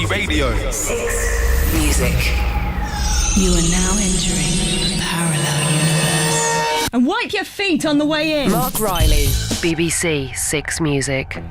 Radio. 6 Music. You are now entering the parallel universe. And wipe your feet on the way in. Marc Riley, BBC 6 Music.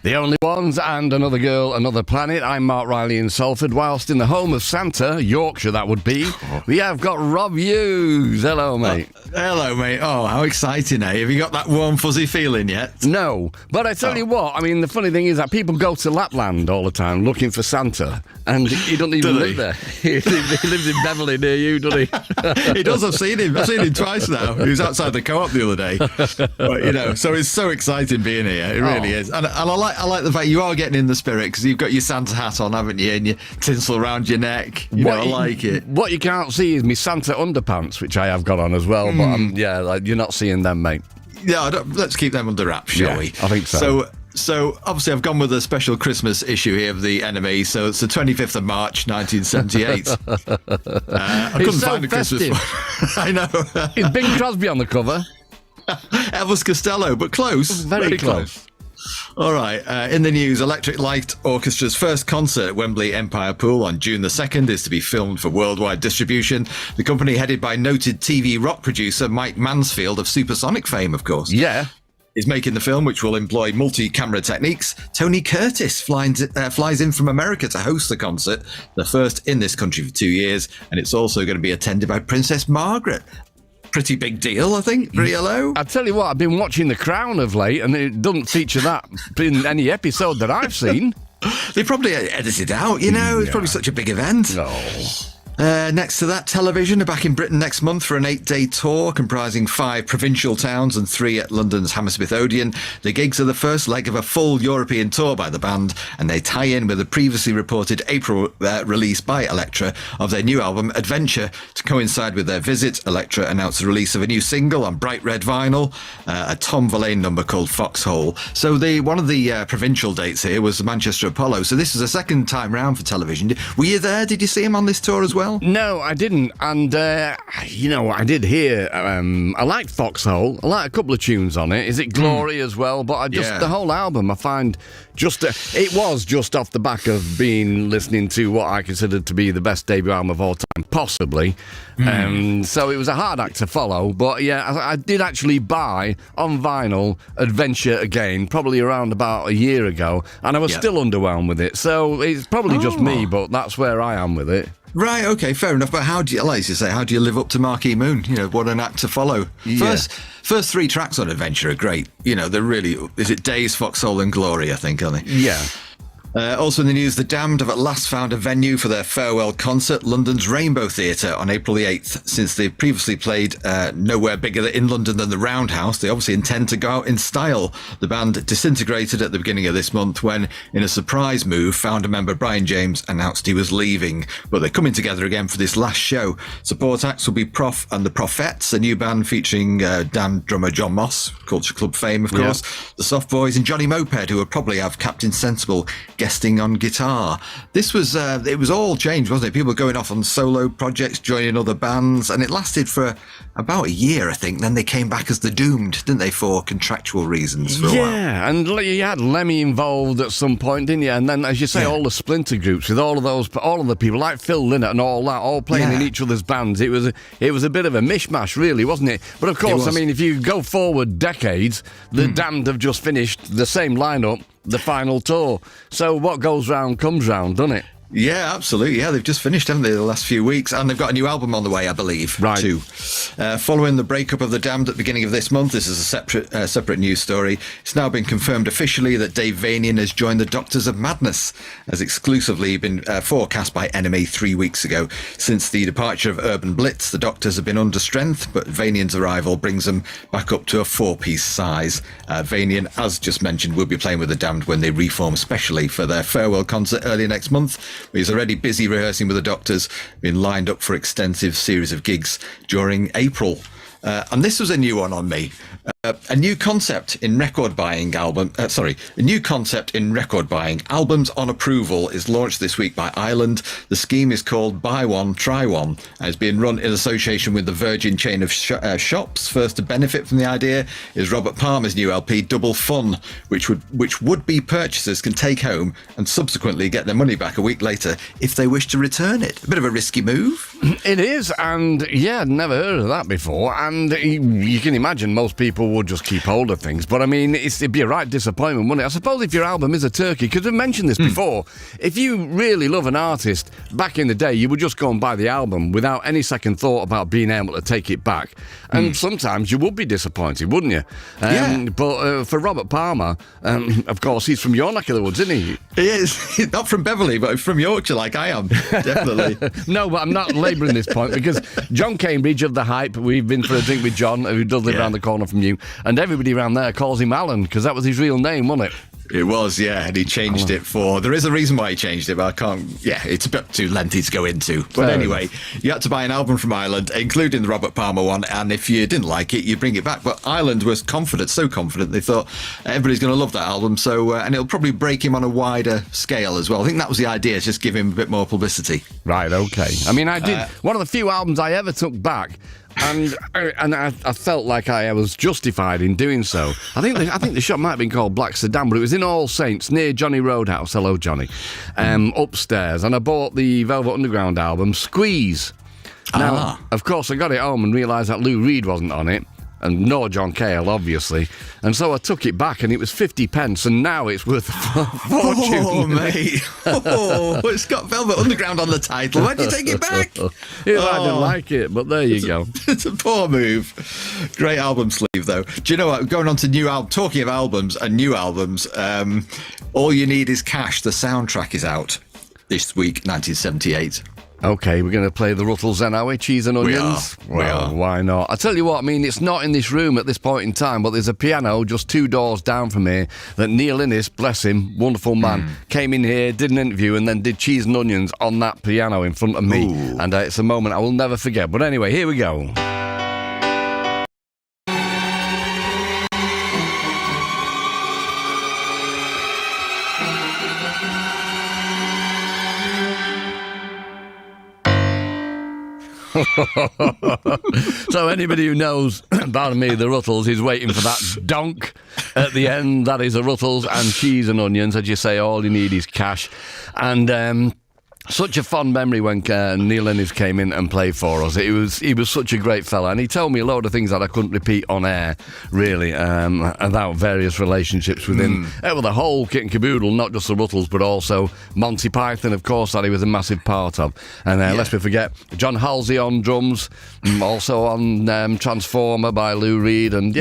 The Only Ones and Another Girl, Another Planet. I'm Marc Riley in Salford, whilst in the home of Santa, Yorkshire that would be, we have got Rob Hughes. Hello, mate. Hello, mate. Oh, how exciting, eh? Have you got that warm, fuzzy feeling yet? No, but I tell you what, I mean, the funny thing is that people go to Lapland all the time looking for Santa, and he doesn't even live there. He lives in Beverley near you, doesn't he? He does. I've seen him twice now. He was outside the co-op the other day. But, you know, so it's so exciting being here. It really is. And I like the fact you are getting in the spirit, because you've got your Santa hat on, haven't you? And your tinsel around your neck. I like it. What you can't see is my Santa underpants, which I have got on as well. But you're not seeing them, mate. Yeah, let's keep them under wraps, shall we? I think so. So obviously I've gone with a special Christmas issue here of the NME. So it's the 25th of March, 1978. I couldn't find a Christmas one. I know. Is Bing Crosby on the cover? Elvis Costello, but close. Very close. All right. In the news, Electric Light Orchestra's first concert at Wembley Empire Pool on June the 2nd is to be filmed for worldwide distribution. The company, headed by noted TV rock producer Mike Mansfield of Supersonic fame, of course. Yeah. Is making the film, which will employ multi-camera techniques. Tony Curtis flies in from America to host the concert, the first in this country for 2 years, and it's also going to be attended by Princess Margaret. Pretty big deal, I think. Hello. I tell you what, I've been watching The Crown of late, and it doesn't feature that in any episode that I've seen. They probably edited it out, you know. It's probably such a big event. No. Next to that, Television are back in Britain next month for an 8-day tour comprising 5 provincial towns and 3 at London's Hammersmith Odeon. The gigs are the first leg of a full European tour by the band, and they tie in with the previously reported April release by Elektra of their new album Adventure. To coincide with their visit, Elektra announced the release of a new single on bright red vinyl, a Tom Verlaine number called Foxhole. So one of the provincial dates here was the Manchester Apollo. So this was a second time round for Television. Were you there? Did you see him on this tour as well? No, I didn't. And, I did hear, I liked Foxhole. I like a couple of tunes on it. Is it Glory as well? But the whole album, I find it was just off the back of listening to what I considered to be the best debut album of all time, possibly. So it was a hard act to follow. But yeah, I did actually buy on vinyl Adventure again, probably around about a year ago. And I was still underwhelmed with it. So it's probably just me, but that's where I am with it. Right, okay, fair enough. But how do you live up to Marquee Moon? You know, what an act to follow. Yeah. First 3 tracks on Adventure are great. You know, they're really, is it Days, Foxhole and Glory, I think, aren't they? Yeah. Also in the news, the Damned have at last found a venue for their farewell concert, London's Rainbow Theatre, on April the 8th. Since they've previously played nowhere bigger in London than the Roundhouse, they obviously intend to go out in style. The band disintegrated at the beginning of this month when, in a surprise move, founder member Brian James announced he was leaving. But they're coming together again for this last show. Support acts will be Prof and the Prophettes, a new band featuring Damned drummer John Moss, Culture Club fame, of course, the Soft Boys, and Johnny Moped, who will probably have Captain Sensible guesting on guitar. This was it was all changed, wasn't it? People going off on solo projects, joining other bands, and it lasted for about a year, I think. Then they came back as the Doomed, didn't they, for contractual reasons for a while. Yeah, and you had Lemmy involved at some point, didn't you? And then, as you say, all the splinter groups with all of the people like Phil Lynott and all that, all playing in each other's bands. It was a bit of a mishmash, really, wasn't it? But of course, I mean, if you go forward decades, the Damned have just finished the same lineup, the final tour. So what goes round comes round, doesn't it? Yeah, absolutely. Yeah, they've just finished, haven't they, the last few weeks? And they've got a new album on the way, I believe, too. Following the breakup of the Damned at the beginning of this month, this is a separate news story. It's now been confirmed officially that Dave Vanian has joined the Doctors of Madness, as exclusively been forecast by NME 3 weeks ago. Since the departure of Urban Blitz, the Doctors have been under strength, but Vanian's arrival brings them back up to a 4-piece size. Vanian, as just mentioned, will be playing with the Damned when they reform specially for their farewell concert early next month. He's already busy rehearsing with the Doctors, been lined up for extensive series of gigs during April. And this was a new one on me. A new concept in record buying. Albums on approval is launched this week by Ireland. The scheme is called Buy One, Try One, and it's being run in association with the Virgin chain of shops. First to benefit from the idea is Robert Palmer's new LP, Double Fun, which would-be purchasers can take home and subsequently get their money back a week later if they wish to return it. A bit of a risky move. It is, and yeah, never heard of that before. And you can imagine most people would just keep hold of things, but I mean, it'd be a right disappointment, wouldn't it? I suppose if your album is a turkey, because we've mentioned this before, if you really love an artist, back in the day, you would just go and buy the album without any second thought about being able to take it back. And sometimes you would be disappointed, wouldn't you? But for Robert Palmer, of course, he's from your neck of the woods, isn't he? He is. He's not from Beverley, but from Yorkshire, like I am. Definitely. No, but I'm not labouring this point, because John Cambridge of The Hype, we've been for a drink with John, who does live around the corner from you, and everybody around there calls him Alan, because that was his real name, wasn't it? It was, yeah, and he changed it for... There is a reason why he changed it, but I can't... Yeah, it's a bit too lengthy to go into. But anyway, you had to buy an album from Ireland, including the Robert Palmer one, and if you didn't like it, you bring it back. But Ireland was confident, so confident, they thought everybody's going to love that album, so and it'll probably break him on a wider scale as well. I think that was the idea, just give him a bit more publicity. Right, okay. I mean, I did... one of the few albums I ever took back, and I felt like I was justified in doing so. I think the shop might have been called Black Sedan, but it was in All Saints near Johnny Roadhouse. Hello, Johnny. Upstairs, and I bought the Velvet Underground album Squeeze. Now, of course, I got it home and realised that Lou Reed wasn't on it. And nor John Cale, obviously. And so I took it back, and it was 50 pence, and now it's worth a fortune. Oh, mate. It's got Velvet Underground on the title. Why'd you take it back? I didn't like it, but there you go. It's a poor move. Great album sleeve, though. Do you know what? Going on to new album, talking of albums and new albums, All You Need Is Cash, the soundtrack is out this week, 1978. Okay, we're going to play the Ruttles then, are we? Cheese and onions? We are. Why not? I tell you what, I mean, it's not in this room at this point in time, but there's a piano just 2 doors down from here that Neil Innes, bless him, wonderful man, came in here, did an interview, and then did Cheese and Onions on that piano in front of me. Ooh. And it's a moment I will never forget. But anyway, here we go. So anybody who knows, pardon me, the Ruttles is waiting for that donk at the end. That is the Ruttles and Cheese and Onions. As you say, all you need is cash. And such a fond memory when Neil Innes came in and played for us. He was such a great fella, and he told me a load of things that I couldn't repeat on air, really, about various relationships with him. Well, the whole kit and caboodle, not just the Ruttles, but also Monty Python, of course, that he was a massive part of. And lest we forget, John Halsey on drums, also on Transformer by Lou Reed, and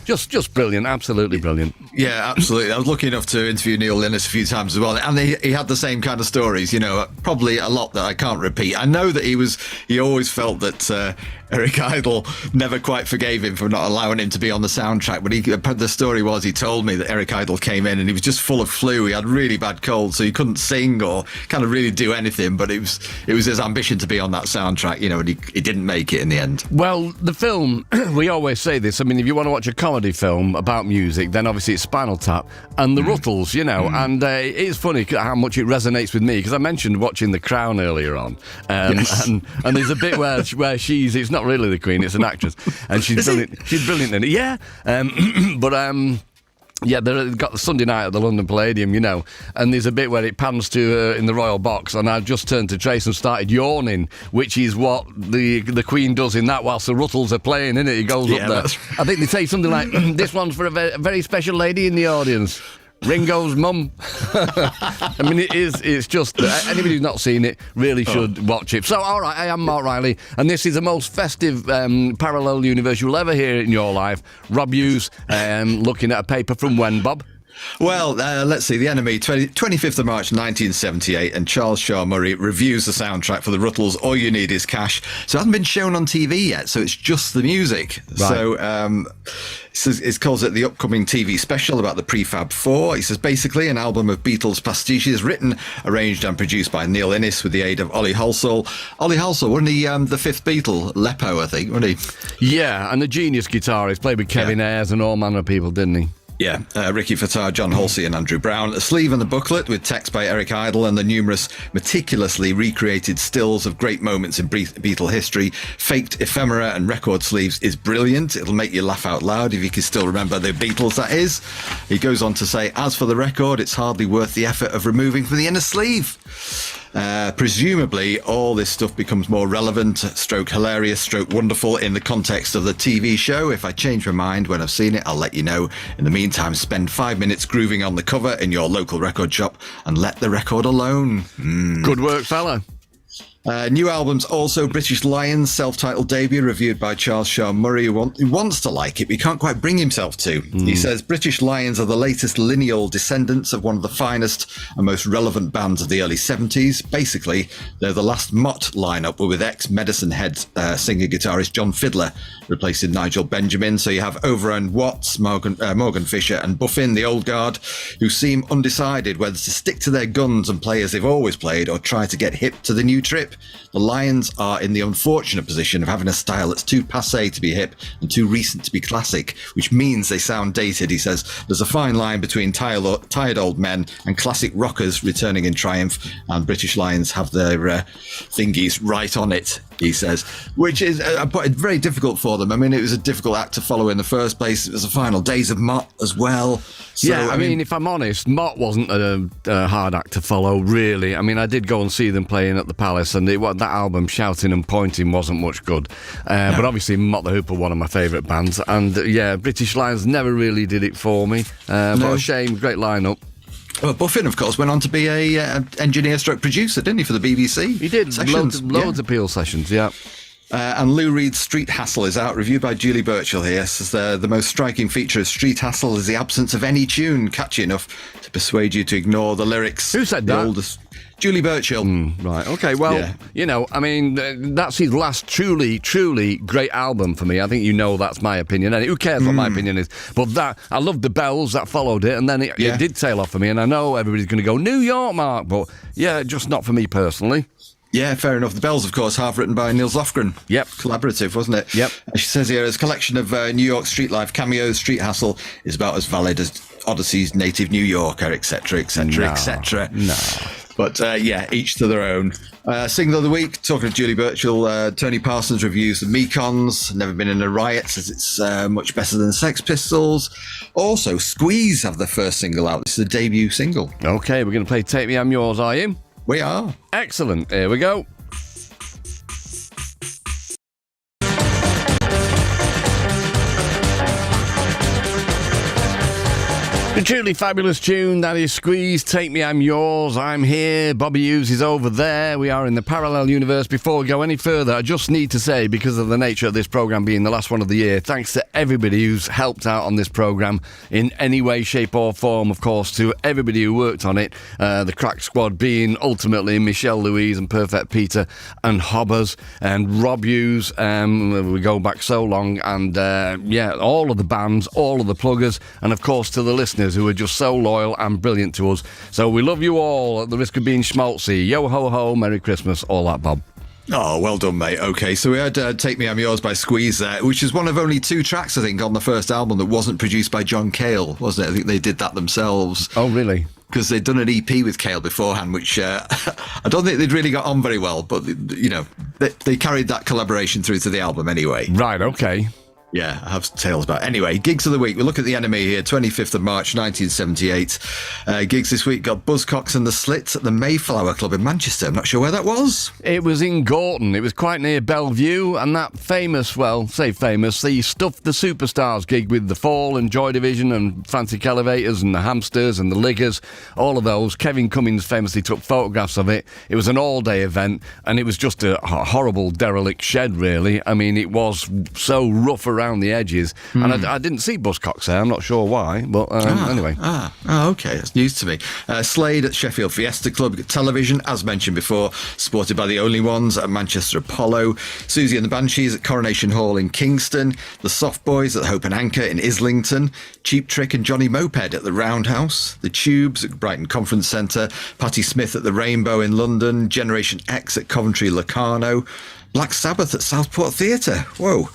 just brilliant, absolutely brilliant. Yeah, absolutely. I was lucky enough to interview Neil Innes a few times as well, and he had the same kind of stories, you know, probably a lot that I can't repeat. I know that he always felt that Eric Idle never quite forgave him for not allowing him to be on the soundtrack, but the story was he told me that Eric Idle came in and he was just full of flu. He had really bad cold, so he couldn't sing or kind of really do anything, but it was his ambition to be on that soundtrack, you know, and he didn't make it in the end. Well, the film, we always say this, I mean, if you want to watch a comedy film about music, then obviously it's Spinal Tap and the Ruttles, you know, and it's funny how much it resonates with me, because I mentioned watching The Crown earlier on, and there's a bit where it's not really the Queen, it's an actress, and she's brilliant in it, yeah, they've got the Sunday night at the London Palladium, you know, and there's a bit where it pans to her in the royal box, and I've just turned to Trace and started yawning, which is what the Queen does in that whilst the Ruttles are playing, innit? He goes up there. I think they say something like, this one's for a very special lady in the audience. Ringo's mum. I mean, it's just, anybody who's not seen it really should watch it. So, all right, I am Mark Riley, and this is the most festive parallel universe you'll ever hear in your life. Rob Hughes, looking at a paper from when, Bob? Well, let's see. The NME, 25th of March 1978, and Charles Shaw Murray reviews the soundtrack for the Ruttles' All You Need Is Cash. So it hasn't been shown on TV yet, so it's just the music. Right. So it calls it the upcoming TV special about the Prefab Four. He says, basically, an album of Beatles pastiches written, arranged and produced by Neil Innes with the aid of Ollie Halsall. Ollie Halsall, wasn't he the fifth Beatle? Lepo, I think, wasn't he? Yeah, and the genius guitarist, played with Kevin Ayres and all manner of people, didn't he? Yeah, Ricky Fattar, John Halsey and Andrew Brown. A sleeve and the booklet with text by Eric Idle and the numerous meticulously recreated stills of great moments in Beatle history. Faked ephemera and record sleeves is brilliant. It'll make you laugh out loud if you can still remember the Beatles, that is. He goes on to say, as for the record, it's hardly worth the effort of removing from the inner sleeve. Presumably all this stuff becomes more relevant, stroke hilarious, stroke wonderful in the context of the TV show. If I change my mind when I've seen it, I'll let you know. In the meantime, spend 5 minutes grooving on the cover in your local record shop and let the record alone. Good work, fella. New albums also. British Lions self-titled debut reviewed by Charles Shaw Murray, who wants to like it but he can't quite bring himself to. He says British Lions are the latest lineal descendants of one of the finest and most relevant bands of the early 70s. Basically, they're the last Mott lineup with ex-Medicine Head singer-guitarist John Fiddler replacing Nigel Benjamin. So you have Overend Watts, Morgan Fisher and Buffin, the old guard, who seem undecided whether to stick to their guns and play as they've always played or try to get hip to the new trip. The Lions are in the unfortunate position of having a style that's too passé to be hip and too recent to be classic, which means they sound dated. He says there's a fine line between tired old men and classic rockers returning in triumph, and British Lions have their thingies right on it, he says, which is very difficult for them. I mean, it was a difficult act to follow in the first place. It was the final days of Mott as well. So, yeah, I mean, if I'm honest, Mott wasn't a hard act to follow, really. I mean, I did go and see them playing at the Palace, and that album, Shouting and Pointing, wasn't much good. No. But obviously, Mott the Hooper, one of my favourite bands. And yeah, British Lions never really did it for me. But a shame, great lineup. Well, Buffin, of course, went on to be a engineer/producer, didn't he, for the BBC? He did. Loads of Peel sessions, yeah. And Lou Reed's Street Hassle is out, reviewed by Julie Birchall here. Says the most striking feature of Street Hassle is the absence of any tune catchy enough to persuade you to ignore the lyrics. Who said that? Julie Birchall. Right, okay, well, you know, I mean, that's his last truly great album for me. I think you know that's my opinion. And who cares what my opinion is? But I loved the bells that followed it, and then it did tail off for me. And I know everybody's going to go, New York, Mark, but yeah, just not for me personally. Yeah, fair enough. The Bells, of course, half written by Nils Lofgren. Yep. Collaborative, wasn't it? Yep. She says here, as a collection of New York street life cameos, Street Hassle is about as valid as Odyssey's Native New Yorker, etc., etc., etc. No. But each to their own. Single of the week, talking to Julie Birchall, Tony Parsons reviews the Mekons. Never Been in a Riot, says it's much better than Sex Pistols. Also, Squeeze have their first single out. This is a debut single. Okay, we're going to play Take Me, I'm Yours, are you? We are. Excellent. Here we go. A truly fabulous tune, that is Squeeze, Take Me, I'm Yours, I'm here, Bobby Hughes is over there, we are in the parallel universe. Before we go any further, I just need to say, because of the nature of this programme being the last one of the year, thanks to everybody who's helped out on this programme in any way, shape or form, of course, to everybody who worked on it, the crack squad being ultimately Michelle Louise and Perfect Peter and Hobbers and Rob Hughes, we go back so long, and all of the bands, all of the pluggers, and of course to the listeners who are just so loyal and brilliant to us. So we love you all at the risk of being schmaltzy. Yo ho ho, Merry Christmas, all that, Bob. Oh, well done, mate. Okay, so we had Take Me, I'm Yours by Squeeze there, which is one of only 2 tracks, I think, on the first album that wasn't produced by John Cale, wasn't it? I think they did that themselves. Oh, really? Because they'd done an EP with Cale beforehand, which I don't think they'd really got on very well, but, you know, they carried that collaboration through to the album anyway. Right, okay. Yeah, I have tales about it. Anyway, gigs of the week. We look at the NME here, 25th of March, 1978. Gigs this week got Buzzcocks and the Slits at the Mayflower Club in Manchester. I'm not sure where that was. It was in Gorton. It was quite near Bellevue, and that famous, the Stuff the Superstars gig with The Fall and Joy Division and Frantic Elevators and the Hamsters and the Liggers, all of those. Kevin Cummins famously took photographs of it. It was an all-day event, and it was just a horrible derelict shed, really. I mean, it was so rough around around the edges. And I didn't see Buzzcocks there. I'm not sure why, but anyway. Okay, that's news to me. Slade at Sheffield Fiesta Club Television, as mentioned before, supported by the Only Ones at Manchester Apollo. Susie and the Banshees at Coronation Hall in Kingston. The Soft Boys at Hope and Anchor in Islington. Cheap Trick and Johnny Moped at the Roundhouse. The Tubes at Brighton Conference Centre. Patti Smith at the Rainbow in London. Generation X at Coventry Locarno. Black Sabbath at Southport Theatre. Whoa.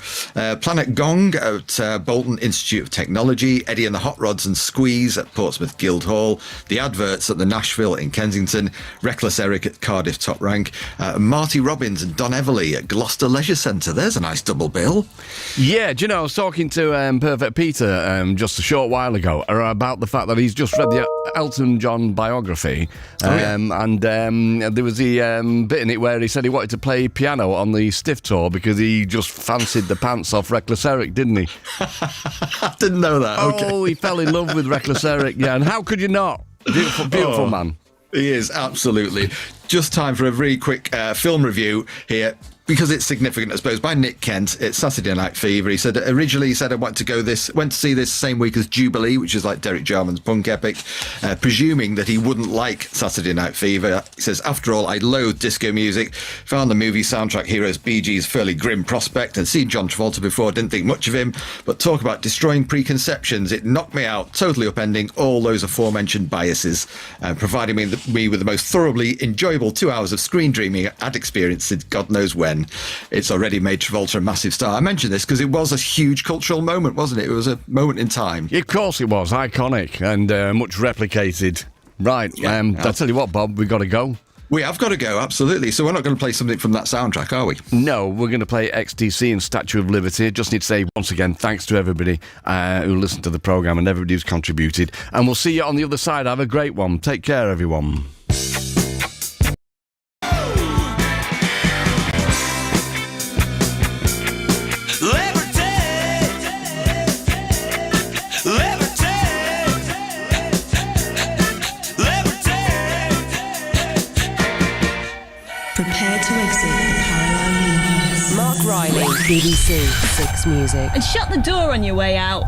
Planet Gong at Bolton Institute of Technology. Eddie and the Hot Rods and Squeeze at Portsmouth Guildhall. The Adverts at the Nashville in Kensington. Reckless Eric at Cardiff Top Rank. Marty Robbins and Don Everly at Gloucester Leisure Centre. There's a nice double bill. Yeah, do you know, I was talking to Perfect Peter just a short while ago about the fact that he's just read the Elton John biography. And there was the bit in it where he said he wanted to play piano on the Stiff Tour because he just fancied the pants off Reckless Eric, didn't he? I didn't know that. Okay. Oh, he fell in love with Reckless Eric, yeah, and how could you not? Beautiful man. He is, absolutely. Just time for a very quick film review here. Because it's significant, I suppose, by Nick Kent. It's Saturday Night Fever. He said originally I went to see this same week as Jubilee, which is like Derek Jarman's punk epic, presuming that he wouldn't like Saturday Night Fever. He says, after all, I loathe disco music, found the movie soundtrack heroes Bee Gees fairly grim prospect, and seen John Travolta before, didn't think much of him, but talk about destroying preconceptions. It knocked me out, totally upending all those aforementioned biases, providing me with the most thoroughly enjoyable 2 hours of screen dreaming I'd experienced since God knows when. It's already made Travolta a massive star. I mentioned this because it was a huge cultural moment, wasn't it? It was a moment in time. Of course it was. Iconic and much replicated. Right. I'll tell you what, Bob, we've got to go. We have got to go, absolutely. So we're not going to play something from that soundtrack, are we? No, we're going to play XTC and Statue of Liberty. Just need to say once again, thanks to everybody who listened to the programme and everybody who's contributed. And we'll see you on the other side. Have a great one. Take care, everyone. Prepare to exit the parallel universe. Mark Riley, BBC Six Music. And shut the door on your way out.